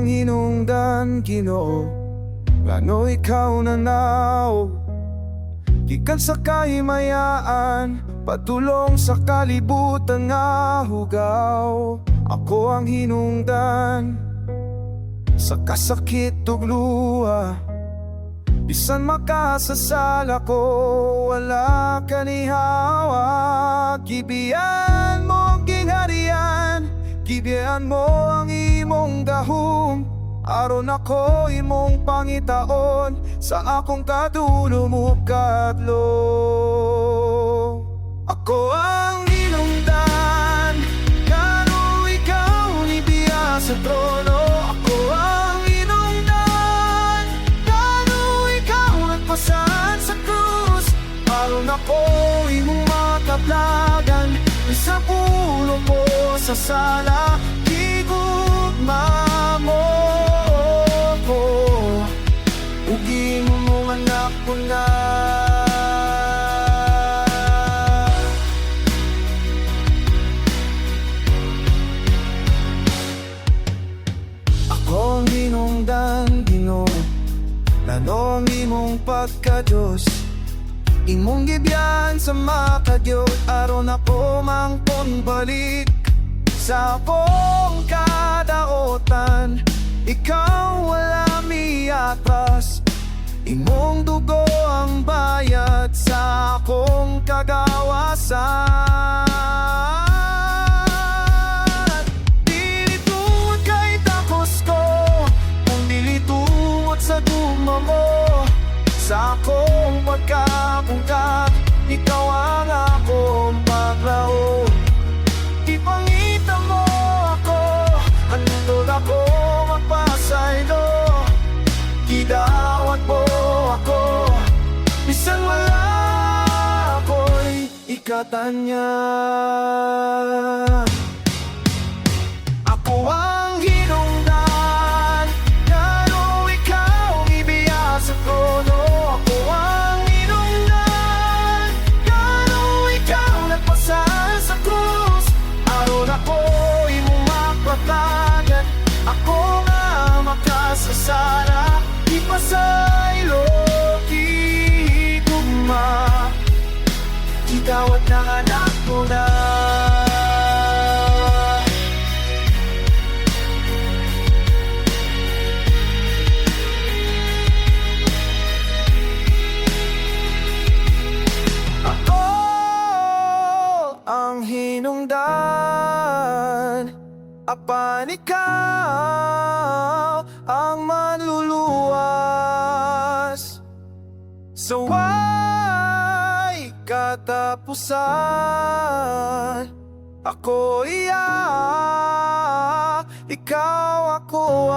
ang hinungdan, Ginoo, ngano ikaw nanaw. Gikan sa kahimayaan, patulong sa kalibutan nga hugaw. Ako ang hinungdan sa kasakit ug luha, bisan makasasala ko, wala ka ni hawa. Gibiyan mo ang gingharian, gibiyan mo ang imong gahom, aron ako imong pangitaon sa akong kadulo mo kadlo. Ako ang hinungdan, ngano ikaw nibiya sa trono. Ako ang hinungdan, ngano ikaw nagpasan sa krus, aron ako imong makablagan. Sa pulo mo sa sala, higugma mo ko, ugi mo mong anak ko na. Ako ang hinungdan, Ginoo, ngano ang imong pagka-Diyos, imong gibiyan sa makagyod, aron ako mangkon balik sa akong kadaotan. Ikaw wala miatras, imong dugo ang bayad sa akong kagawasan. Dili tungod kay takos ko, kung dili tungod sa gugma mo. Sa akong pagkabungkat, ikaw ang akong paglaon. Ipangita mo ako, handog ako magpasaylo. Idawat mo ako, bisan wala ako'y ikatanya. Ako ang hinungdan, ngano ikaw ibiya sa trono. Ako ang hinungdan, ngano ikaw nagpasan sa krus, aron ako imong mapatagan. Ako nga makasasala, ipasaylo, higugma, itawat na anak ko na. Ako ang hinungdan, apan ikaw ang manluluwas. So why katapusan? Ako iyak, ikaw ako